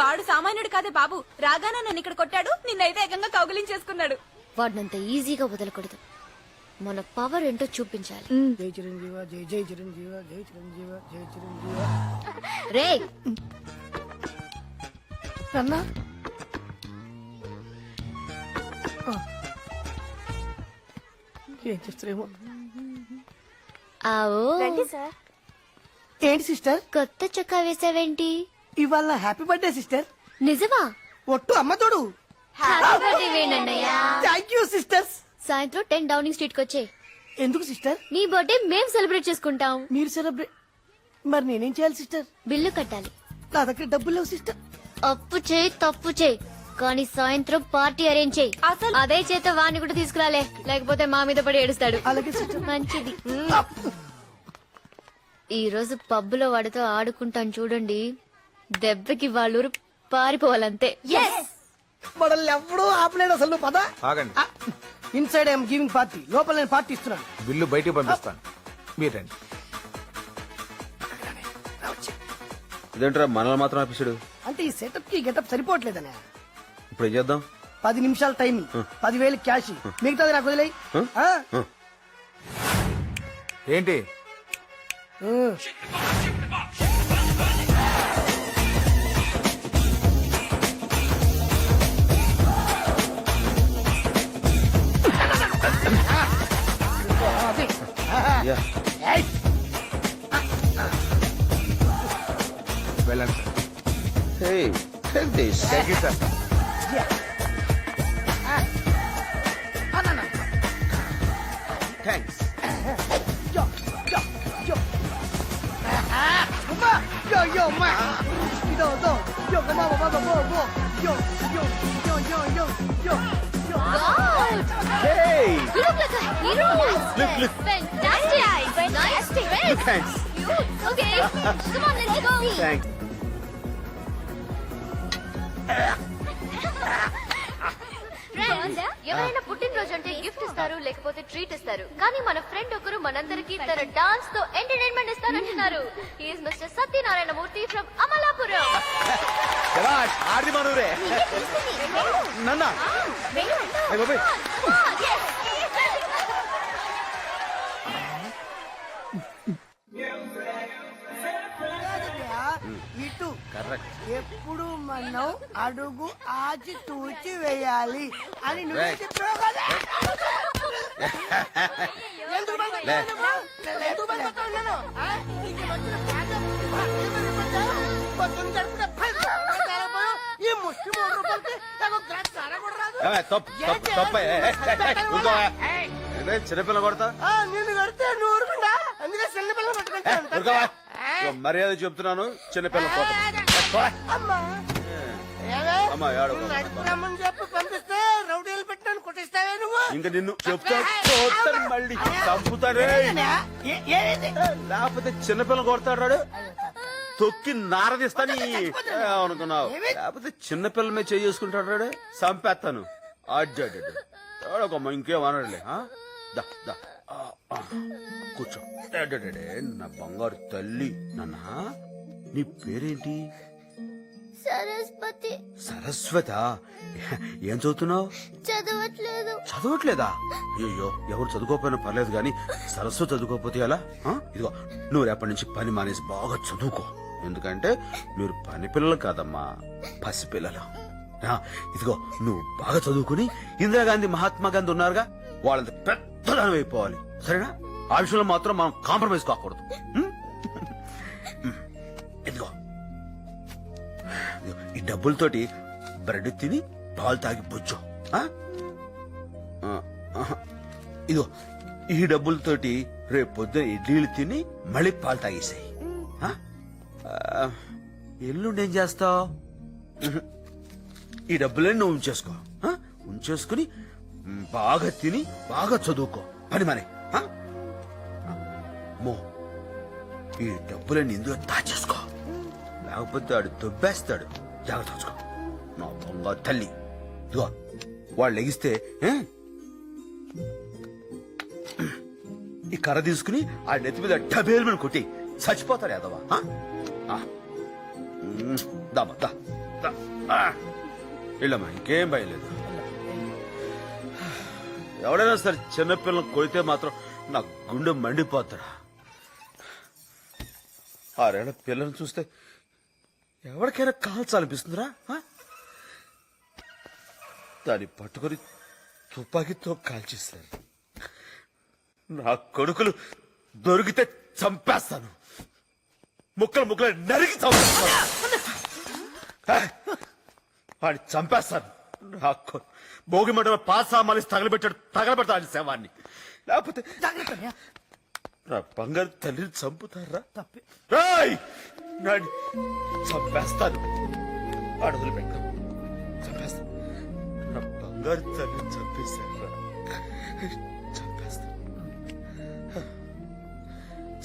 వాడు సామాన్యుడు కాదే బాబు. రాగానే నన్ను ఇక్కడ కొట్టాడు, నిన్నైతే ఏకంగా కౌగిలించేసుకున్నాడు. వాడినంత ఈజీగా వదలకూడదు. మన పవర్ ఏంటో చూపించాలి. జై చిరంజీవ, జై జై చిరంజీవ, జై చిరంజీవ, జై చిరంజీవ. రే అన్నా ఏం చేస్తారేమో. ఆవో ఏంటి సిస్టర్ కొత్త చొక్కా వేసావేంటి? ఇవాళ హ్యాపీ బర్త్డే సిస్టర్. నిజమా? ఒట్టు అమ్మ తోడు. హ్యాపీ బర్త్డే వేణన్నయ్య. Thank you sisters. సాయంత్రం 10 డౌనింగ్ స్ట్రీట్ కి వచ్చే. ఎందుకు సిస్టర్? నీ బర్త్డే మేం సెలబ్రేట్ చేసుకుంటాం. మీరు సెలబ్రేట్? మరి నేనేం చేయాలి సిస్టర్? బిల్లు కట్టాలి. నా దగ్గర డబ్బులు లేవు సిస్టర్. అప్పు చేయి తప్పు చేయి, కానీ సాయంత్రం పార్టీ అరేంజ్ చేయి. అసలు అదే చేత వాణ్ణి కూడా తీసుకురాలే, లేకపోతే మా మీద పడి ఏడుస్తాడు. అలాగే సిస్టర్. మంచిది. ఈ రోజు పబ్బులో వాడితో ఆడుకుంటాను చూడండి, దెబ్బకి వాళ్ళూరు పారిపోవాలంతే. మనల్ని ఎవడూ ఆపలేడు అసలు. పద ఆగండి. ఇన్సైడ్ ఐఎమ్ గివింగ్ పార్టీ, లోపల నేను పార్టీ ఇస్తున్నాను. బిల్లు బయటికి పంపిస్తాను, మీరు రండి. ఇదేంట్రా మనల్ని మాత్రం ఆఫీసుడు? అంటే ఈ సెటప్ కి గెటప్ సరిపోవట్లేదనే. ఇప్పుడు ఏం చేద్దాం? 10 నిమిషాలు టైం, 10,000 క్యాష్, మిగతాది నాకు వదిలేయి. ఏంటి? యా. వెళ్ళండి sir. Hey, take this. Thank you sir. Thanks. Hey, You look like a hero. look. Fantastic. Nice dress. Thanks. Okay, come on, let's go. Thanks. Friends, ఎవరైనా పుట్టినరోజు అంటే గిఫ్ట్ ఇస్తారు, లేకపోతే ట్రీట్ ఇస్తారు. కానీ మన ఫ్రెండ్ ఒకరు మనందరికి తన డాన్స్ తో ఎంటర్టైన్మెంట్ ఇస్తానంటున్నారు. He is mister Satyanarayana Murthy from Amalapuram. శభాష్, ఆర్ది మనూరే. నన్నా. Hey, బాబాయ్. ఇటు కరెక్ట్. ఎప్పుడు మనం అడుగు ఆచి తూచి వేయాలి అని నువ్వే Right. చెప్పావు కదా. ఎందుకు భయపడ్డావు నువ్వు? ఎందుకు భయపడ్డావు నేను? ఆ? నీకు మధ్యలో పొద్దున్న గడుపున ఈ ముష్టి 3 రూపాయలకి నాకు గ్లాస్ సారా కూడా రాదు. తప్ప చిన్నపిల్ల కొడతా. నిన్ను కడితే నువ్వు ఊరుకుండా, అందుకే చిన్న పిల్లలు పట్టుకుంటా. మర్యాద చెప్తున్నాను, చిన్నపిల్ల అమ్మా అమ్మా ఏడవ. నడుపురమ్మని చెప్పి పంపిస్తే రౌడీలు పెట్టినాను కొట్టిస్తావే నువ్వు. ఇంకా నిన్ను చెప్తాను మళ్ళీ చంపుతాడే. లేకపోతే చిన్నపిల్ల కొడతాడు, తొక్కి నారదిస్తాని అనుకున్నావు. లేకపోతే చిన్నపిల్ల మీద చేసుకుంటాడు, చంపేస్తాను. అడ్డాడమ్మా, ఇంకేమనడులే. కూర్చో. నా బంగారు తల్లి. నాన్న, నీ పేరేంటి? సరస్వతి. సరస్వత. ఏం చదువుతున్నావు? చదవట్లేదు. చదవట్లేదా? అయ్యో, ఎవరు చదువుకోకపోయినా పర్లేదు గాని సరస్వతి చదువుకోకపోతే ఎలా? ఇదిగో, నువ్వు రేపటి నుంచి పని మానేసి బాగా చదువుకో. ఎందుకంటే మీరు పని పిల్లలు కాదమ్మా, పసిపిల్లలు. ఇదిగో, నువ్వు బాగా చదువుకుని ఇందిరాగాంధీ, మహాత్మా గాంధీ ఉన్నారుగా, వాళ్ళంత పెద్దదానం అయిపోవాలి. సరేనా? ఆ విషయంలో మాత్రం మనం కాంప్రమైజ్ కాకూడదు. ఇదిగో, ఈ డబ్బులతోటి బ్రెడ్ తిని పాలు తాగి బొచ్చు. ఇదిగో, ఈ డబ్బులతోటి రేపు పొద్దున ఇడ్లీలు తిని మళ్ళీ పాలు తాగేసాయి. ఎల్లుండి ఏం చేస్తావు? ఈ డబ్బులన్నీ నువ్వు ఉంచేసుకుని బాగా తిని బాగా చదువుకో. పని మనే. ఈ డబ్బులన్నీ ఇందులో దాచేసుకో, లేకపోతే ఆడు దొబ్బేస్తాడు. జాగ్రత్త చూసుకో నా బంగారు తల్లి. ఇదిగో, వాళ్ళు లెగిస్తే ఈ కర్ర తీసుకుని ఆ నెత్తి మీద డబేలు కొట్టి చచ్చిపోతాడు యాదవా. దాబా దా వెళ్ళమ్మా, ఇంకేం భయలేదు. ఎవడైనా సరే చిన్నపిల్లలు కొడితే మాత్రం నా గుండె మండిపోతాడా. 6 ఏళ్ల పిల్లల్ని చూస్తే ఎవరికైనా కాల్చాలనిపిస్తుందిరా. దాన్ని పట్టుకొని తుపాకీతో కాల్చేశారు. నా కొడుకులు దొరికితే చంపేస్తాను, ముక్కలు ముక్కలు నరికి చంపేస్తాను. వాడిని చంపేస్తాను. నా భోగి మంటలో పాసామాలి తగలబెట్టాడు శవాన్ని. లేకపోతే నా బంగారు తల్లిని చంపుతారా? నాని చంపేస్తాను. అడుగులు పెట్టాను, చంపేస్తాను. నా బంగారు తల్లిని చంపేశారా?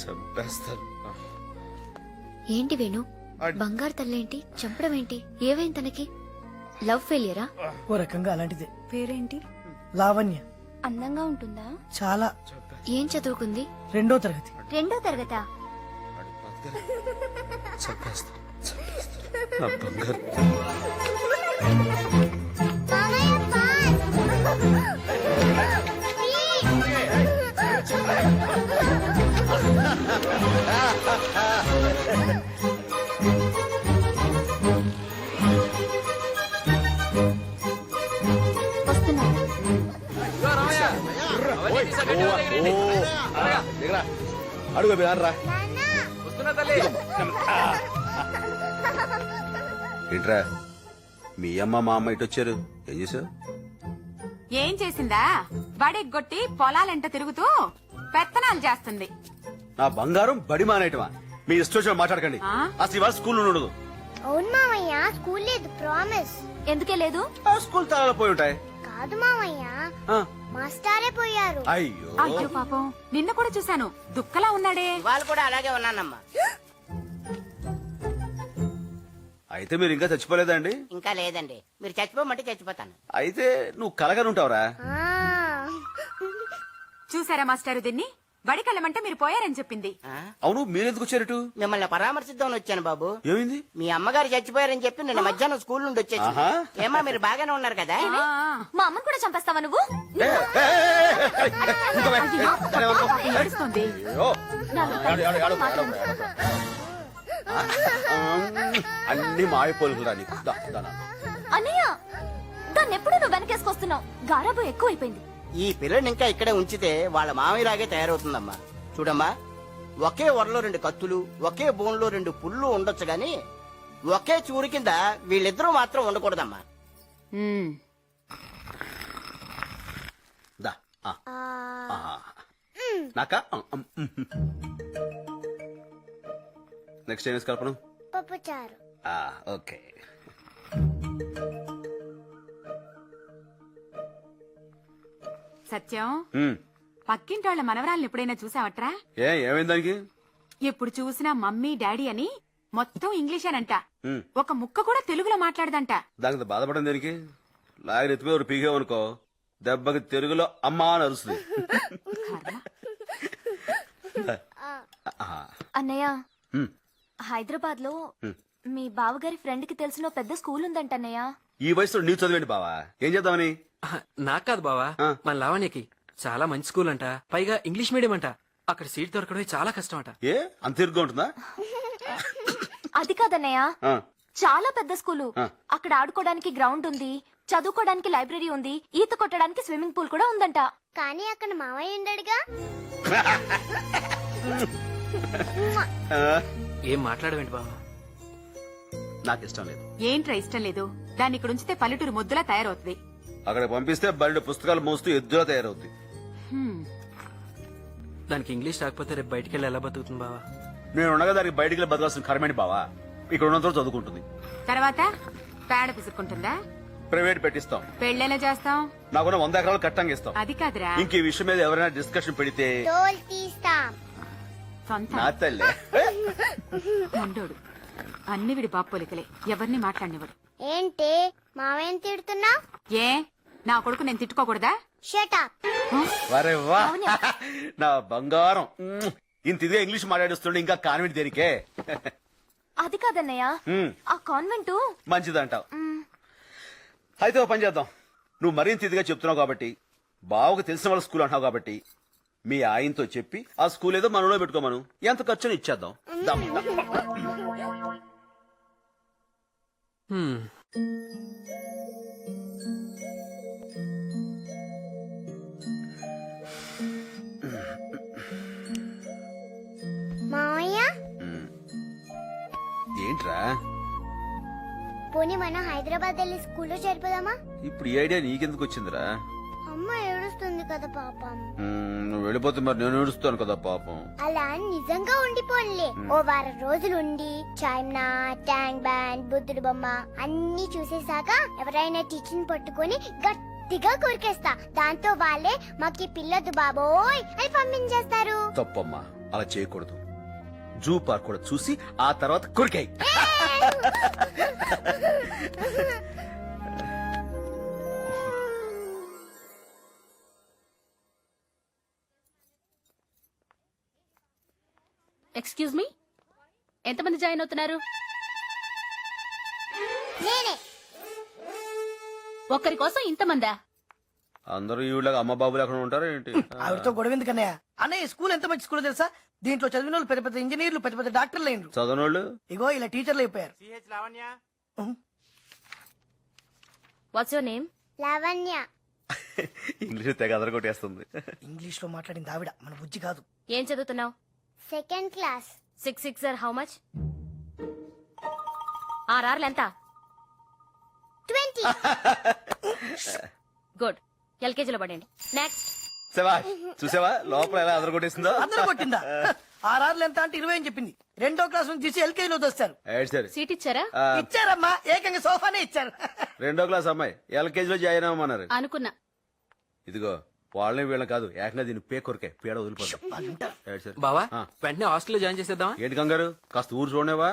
చంపేస్తాను. ఏంటి వేణు, బంగారు తల్లేంటి, చంపడం ఏంటి? ఏవైంది తనకి? లవ్ ఫెయిలియరా? ఓ రకంగా అలాంటిదే. పేరేంటి? లావణ్య. అందంగా ఉంటుందా? చాలా. ఏం చదువుకుంది? 2వ తరగతి. 2వ తరగతా? చంపేస్తాను, చంపేస్తాను. నా బంగారు అడుగు రా. ఏంట్రా మీ అమ్మ మా అమ్మ ఇటు వచ్చారు? ఏం చేసావు? ఏం చేసిందా? బడెగ్గొట్టి పొలాలెంట తిరుగుతూ పెత్తనాలు చేస్తుంది. నా బంగారం బడి మానేయటమా? మీ ఇష్టం మాట్లాడకండి. అసలు ఇవాళ స్కూల్ ఉండదు. అవును మామయ్య, స్కూల్ లేదు, ప్రామిస్. ఎందుకే లేదు? ఆ స్కూల్ తాళాలు పోయి ఉంటాయి. కాదు మామయ్య, మాస్టారే పోయారు. అయ్యో అయ్యో పాపం, నిన్న కూడా చూశాను, దుక్కలా ఉన్నాడే. వాళ్ళు కూడా అలాగే ఉన్నానమ్మా. అయితే మీరు ఇంకా చచ్చిపోలేదండి? ఇంకా లేదండి, మీరు చచ్చిపోమంటే చచ్చిపోతాను. అయితే నువ్వు కలగనుంటావురా? ఆ, చూసారా మాస్టారు, దీన్ని బడికెళ్ళమంటే మీరు పోయారని చెప్పింది. అవును, మీరెందుకు వచ్చారటు? మిమ్మల్ని పరామర్శిద్దామని వచ్చాను బాబు. ఏమైంది? మీ అమ్మగారు చచ్చిపోయారని చెప్పి నిన్న మధ్యాహ్నం స్కూల్ నుండి వచ్చేసి. ఆహా. ఏమా మీరు బాగానే ఉన్నారు కదా? మా అమ్మని కూడా చంపేస్తావా నువ్వు? ఏడుస్తోంది. అన్ని మాయపోలురా నీకు. అన్నయ్య, దాన్ని ఎప్పుడు నువ్వు వెనకేసుకొస్తున్నావు? గారాబు ఎక్కువైపోయింది. ఈ పిల్లని ఇంకా ఇక్కడే ఉంచితే వాళ్ళ మామయ్యలాగే తయారవుతుందమ్మా. చూడమ్మా, ఒకే వరలో 2 కత్తులు, ఒకే బోన్లో 2 పుళ్ళు ఉండొచ్చు గాని ఒకే చూరు కింద వీళ్ళిద్దరూ మాత్రం ఉండకూడదమ్మా. దా. నాకా? నెక్స్ట్ ఏం కల్పన? పప్పుచారు. ఓకే. సత్యం, పక్కింటోళ్ల మనవరాలను ఎప్పుడైనా చూసావట్రా? ఏమైంది దానికి? ఎప్పుడు చూసినా మమ్మీ డాడీ అని మొత్తం ఇంగ్లీషేనంట. ఒక ముక్క కూడా తెలుగులో మాట్లాడదంట. దానికి బాధపడడం దేనికి? లాగిన ఎత్తిపోయి ఒక పీకేవనుకో, దెబ్బకి తెలుగులో అమ్మా అని అరుస్తుంది. అన్నయ్య, హైదరాబాద్ లో మీ బావగారి ఫ్రెండ్ కి తెలిసిన ఓ పెద్ద స్కూల్ ఉందంట అన్నయ్య. ఈ వయసులో నీవు చదివేండి బావా? ఏం చేద్దామని? నాకు కాదు బావా, మన లావణ్యకి చాలా మంచి స్కూల్ అంట, పైగా ఇంగ్లీష్ మీడియం అంట. అక్కడ సీట్ దొరకడమే చాలా కష్టం అంట. ఏ అంత ఇరుగ్గా ఉంటుందా? అది కాదన్నయ్య, చాలా పెద్ద స్కూలు. అక్కడ ఆడుకోవడానికి గ్రౌండ్ ఉంది, చదువుకోవడానికి లైబ్రరీ ఉంది, ఈత కొట్టడానికి స్విమ్మింగ్ పూల్ కూడా ఉందంట. కానీ అక్కడ మామయ్య ఉండడుగా. ఏం మాట్లాడవేంటి బావా? నాకు ఇష్టం లేదు. ఏంట్రా ఇష్టం లేదు? దాన్ని ఇక్కడ ఉంచితే పల్లెటూరు ముద్దులా తయారవుతుంది. అక్కడ పంపిస్తే బయట పుస్తకాలు మోస్తూ ఎద్దులా తయారవుతుంది. దానికి ఇంగ్లీష్ రాకపోతే రేపు బయటికి వెళ్ళి ఎలా బతుకుతుంది బావా? నేను ఉండగా దానికి బయటికి వెళ్ళి బతకాల్సిన కర్మేంటి బావా? ఇక్కడ ఉన్నంత చదువుకుంటుంది. తర్వాత పేడ పిసుక్కుంటుందా? ప్రైవేట్ పెట్టిస్తాం. పెళ్ళెలా చేస్తాం? నాకున్న 100 ఎకరాలు కట్టంగా ఇస్తాం. అది కాదురా, ఇంక ఈ విషయం మీద ఎవరైనా డిస్కషన్ పెడితే తోలు తీస్తాం. సొంత నా తల్లే. మండోడు. అన్ని విడి బాపోలికలే, ఎవరిని మాట్లాడినవాడు. ఏంటి మామయ్యని తిడుతున్నా? ఏ నా కొడుకు నేను తిట్టుకోకూడదా? షటప్. వరే వా, నా బంగారం. ఇంత ఇదిగా ఇంగ్లీష్ మాట్లాడుస్తుండే ఇంకా కాన్వెంట్ దేనికే? అది కాదన్నయ్య ఉమ్, ఆ కాన్వెంట్ మంచిదంటావు అయితే ఓ పని చేద్దాం. నువ్వు మరింత ఇదిగా చెప్తున్నావు కాబట్టి, బావకు తెలిసిన వాళ్ళ స్కూల్ అంటున్నావు కాబట్టి, మీ ఆయనతో చెప్పి ఆ స్కూల్ ఏదో మనలో పెట్టుకోమను. ఎంత ఖర్చుని ఇచ్చేద్దాం. దమ్. హ్మ్. మావయ్య ఏంట్రా పోనీ మనం హైదరాబాద్ వెళ్ళి స్కూల్లో చేరిపోదామా? ఇప్పుడు ఈ ఐడియా నీకెందుకు వచ్చిందిరా? అమ్మ ఏడుస్తుంది కదా పాపం. నువ్వు వెళ్ళిపోతే మరి నేను ఏడుస్తాను కదా పాపం. అలా నిజంగా ఉండిపోన్లే. ఓ వారం రోజులు ఉండి చాయ్నా, ట్యాంక్ బ్యాండ్, బుద్ధుడు బొమ్మ అన్ని చూసేశాక ఎవరైనా టీచర్ పట్టుకొని గట్టిగా కొరికేస్తా. దాంతో వాళ్ళే మాకి పిల్లొద్దు బాబోయ్ అని పంపించేస్తారు. తప్పమ్మా, అలా చేయకూడదు. జూ పార్క్ కూడా చూసి ఆ తర్వాత కొరికాయి. ఎక్స్క్యూజ్ మీ, ఎంతమంది జాయిన్ అవుతున్నారు? నేనే. ఒక్కరి కోసం ఇంతమందా? అందరూ ఈవిడగా అమ్మ బాబు లేకుండా ఉంటారా ఏంటి? ఆవిడతో గొడవ ఎందుకన్నయ్య? అన్నయ్య ఈ స్కూల్ ఎంత మంచి స్కూల్ తెలుసా? దీంట్లో చదివిన వాళ్ళు పెద్ద పెద్ద ఇంజనీర్లు, పెద్ద పెద్ద డాక్టర్లు అయినరు. చదవనోళ్ళు ఇగో ఇలా టీచర్లు అయిపోయారు. What's your name? Lavanya. English తెగ అదరగొట్టేస్తుంది. ఇంగ్లీష్ లో మాట్లాడింది ఆవిడ, మన బుజ్జి కాదు. ఏం చదువుతున్నావు? Second class. 6 6 how much? ఆర్ఆర్లు ఎంత? 20. గుడ్. ఎల్కేజీలో పడండి. నెక్స్ట్. శభాష్. చూసావా లోపల ఎలా అదరగొట్టేసిందో? అందరూ కొట్టిందా? ఆర్ఆర్లు ఎంత అంటే 20 అని చెప్పింది. 2వ క్లాస్ నుంచి తీసి ఎల్కేజీ లో తెస్తారు. ఏడు సరే. సీట్ ఇచ్చారా? ఇచ్చారమ్మా, ఏకంగా సోఫానే ఇచ్చారు. 2వ క్లాస్ అమ్మాయి ఎల్కేజీలో జాయిన్ అవ్వమన్నారు. అనుకున్నా. ఇదిగో వాళ్ళని వీళ్ళని కాదు, ఏకంగా దీన్ని పే కొరకే పేడ వదిలిపోతాం. ఏడు సరే. బావా ఆ. వెంటనే హాస్టల్లో జాయిన్ చేసేద్దామా? ఏంటి కంగారు, కాస్త ఊరు చూడనేవా?